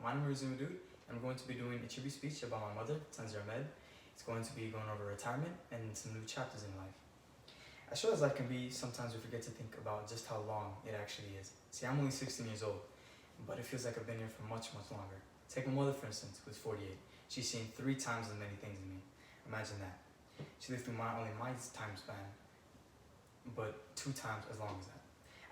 My name is Zumadud, and I'm going to be doing a tribute speech about my mother, Tanzir Ahmed. It's going to be going over retirement and some new chapters in life. As short as life can be, sometimes we forget to think about just how long it actually is. See, I'm only 16 years old, but it feels like I've been here for much, much longer. Take my mother, for instance, who's 48. She's seen 3 times as many things as me. Imagine that. She lived through only my time span, but 2 times as long as that.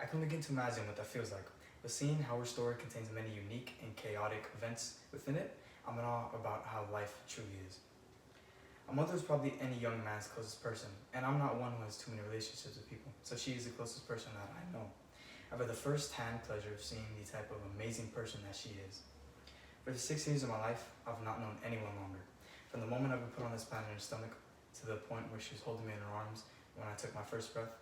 I can begin to imagine what that feels like, but seeing how her story contains many unique and chaotic events within it, I'm in awe about how life truly is. A mother is probably any young man's closest person, and I'm not one who has too many relationships with people, so she is the closest person that I know. I've had the first-hand pleasure of seeing the type of amazing person that she is. For the 6 years of my life, I've not known anyone longer. From the moment I've been put on this planet in her stomach, to the point where she was holding me in her arms when I took my first breath,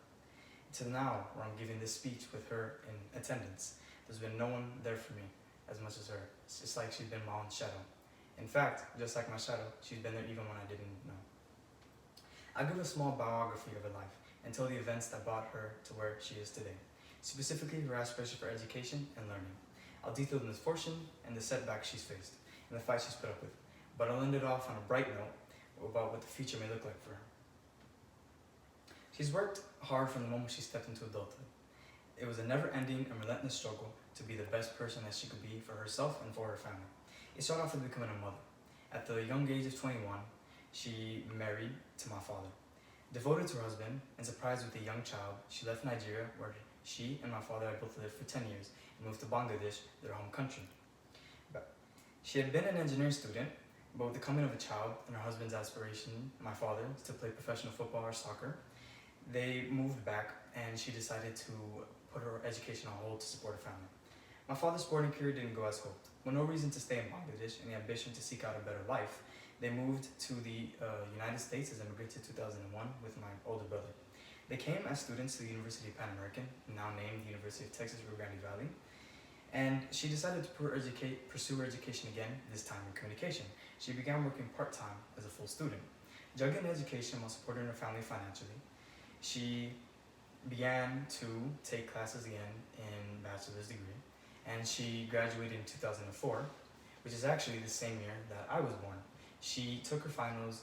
to now where I'm giving this speech with her in attendance. There's been no one there for me as much as her. It's just like she's been my own shadow. In fact, just like my shadow, she's been there even when I didn't know. I'll give a small biography of her life and tell the events that brought her to where she is today, specifically her aspiration for education and learning. I'll detail the misfortune and the setbacks she's faced, and the fight she's put up with, but I'll end it off on a bright note about what the future may look like for her. She's worked hard from the moment she stepped into adulthood. It was a never-ending and relentless struggle to be the best person that she could be for herself and for her family. It started off with becoming a mother. At the young age of 21, she married to my father. Devoted to her husband and surprised with a young child, she left Nigeria, where she and my father had both lived for 10 years, and moved to Bangladesh, their home country. She had been an engineering student, but with the coming of a child and her husband's aspiration, my father, to play professional football or soccer, they moved back and she decided to put her education on hold to support her family. My father's sporting career didn't go as hoped. With no reason to stay in Bangladesh and the ambition to seek out a better life, they moved to the United States as immigrants in 2001 with my older brother. They came as students to the University of Pan American, now named the University of Texas Rio Grande Valley, and she decided to pursue her education again, this time in communication. She began working part-time as a full student. Juggling education while supporting her family financially, she began to take classes again in bachelor's degree, and she graduated in 2004, which is actually the same year that I was born. She took her finals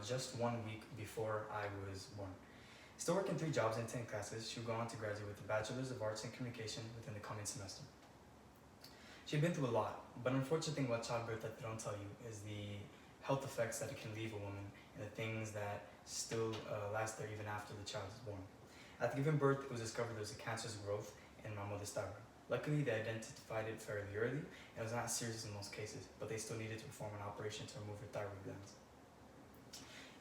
just 1 week before I was born. Still working 3 jobs and 10 classes, she would go on to graduate with a Bachelor's of Arts in Communication within the coming semester. She'd been through a lot, but an unfortunate thing about childbirth that they don't tell you is the health effects that it can leave a woman and the things that still last there even after the child is born. After giving birth, it was discovered there was a cancerous growth in my mother's thyroid. Luckily, they identified it fairly early, and it was not serious in most cases, but they still needed to perform an operation to remove her thyroid glands.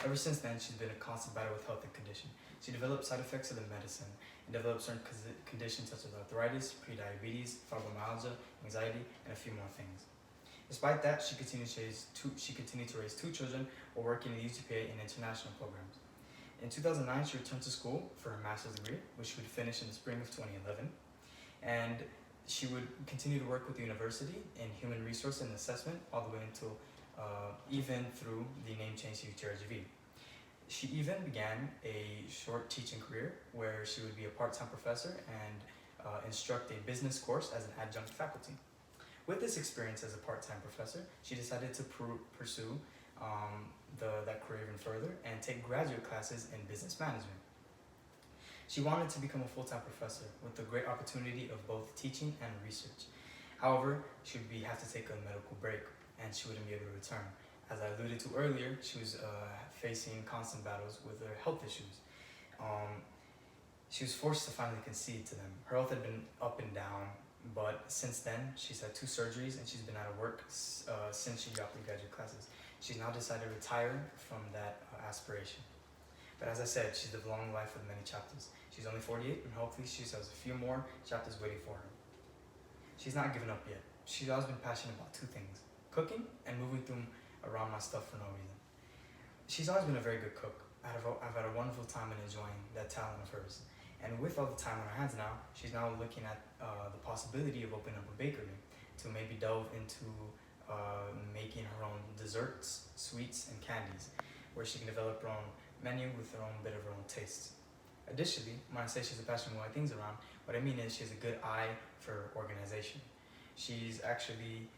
Ever since then, she's been in a constant battle with health and condition. She developed side effects of the medicine and developed certain conditions such as arthritis, prediabetes, fibromyalgia, anxiety, and a few more things. Despite that, she continued to raise 2 children while working in the UTPA and international programs. In 2009, she returned to school for her master's degree, which she would finish in the spring of 2011. And she would continue to work with the university in human resource and assessment all the way until even through the name change to UTRGV. She even began a short teaching career where she would be a part-time professor and instruct a business course as an adjunct faculty. With this experience as a part-time professor, she decided to pursue that career even further and take graduate classes in business management. She wanted to become a full-time professor with the great opportunity of both teaching and research. However, she would have to take a medical break and she wouldn't be able to return. As I alluded to earlier, she was facing constant battles with her health issues. She was forced to finally concede to them. Her health had been up and down, but since then, she's had 2 surgeries and she's been out of work since she dropped the graduate classes. She's now decided to retire from that aspiration. But as I said, she's lived a long life with many chapters. She's only 48, and hopefully she has a few more chapters waiting for her. She's not given up yet. She's always been passionate about 2 things: cooking and moving through around my stuff for no reason. She's always been a very good cook. I've had a wonderful time in enjoying that talent of hers. And with all the time on her hands now, she's now looking at the possibility of opening up a bakery to maybe delve into making her own desserts, sweets, and candies, where she can develop her own menu with her own bit of her own tastes. Additionally, when I say she's a passionate moving things around, what I mean is she has a good eye for organization. She's actually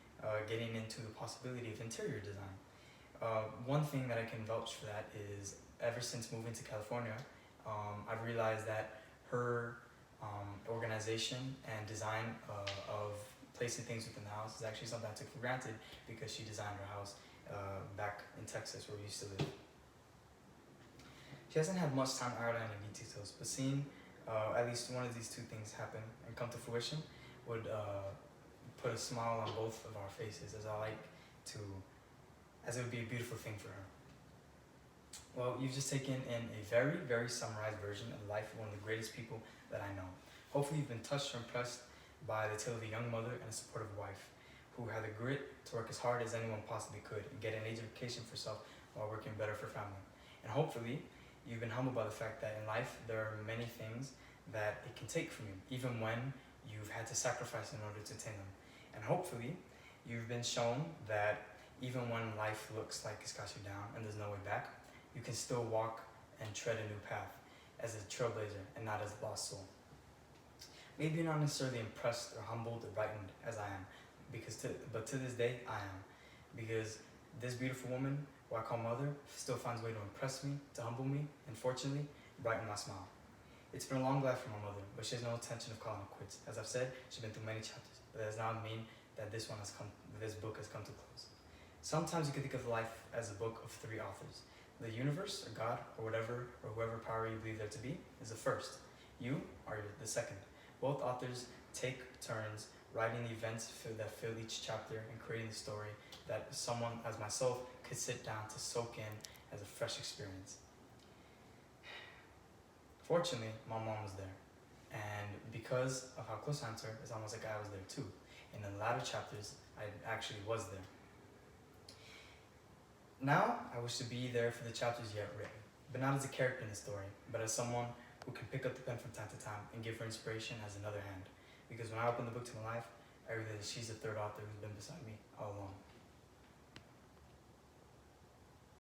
getting into the possibility of interior design. One thing that I can vouch for that is ever since moving to California, I've realized that her organization and design of placing things within the house is actually something I took for granted because she designed her house back in Texas where we used to live. She hasn't had much time to outline any details, but seeing at least one of these two things happen and come to fruition would put a smile on both of our faces, as it would be a beautiful thing for her. Well, you've just taken in a very, very summarized version of the life of one of the greatest people that I know. Hopefully you've been touched or impressed by the tale of a young mother and a supportive wife who had the grit to work as hard as anyone possibly could and get an education for herself while working better for family. And hopefully you've been humbled by the fact that in life there are many things that it can take from you, even when you've had to sacrifice in order to attain them. And hopefully you've been shown that even when life looks like it's got you down and there's no way back, you can still walk and tread a new path as a trailblazer and not as a lost soul. Maybe you're not necessarily impressed or humbled or brightened as I am, but to this day I am, because this beautiful woman, who I call mother, still finds a way to impress me, to humble me, and fortunately, brighten my smile. It's been a long life for my mother, but she has no intention of calling it quits. As I've said, she's been through many chapters, but that does not mean that this book has come to close. Sometimes you can think of life as a book of three authors. The universe, or God, or whatever, or whoever power you believe there to be, is the first. You are the second. Both authors take turns writing the events that fill each chapter and creating the story that someone as myself could sit down to soak in as a fresh experience. Fortunately, my mom was there, and because of how close I am to her, it's almost like I was there too. In the latter chapters, I actually was there. Now, I wish to be there for the chapters yet written, but not as a character in the story, but as someone who can pick up the pen from time to time and give her inspiration as another hand. Because when I open the book to my life, I realize she's the third author who's been beside me all along.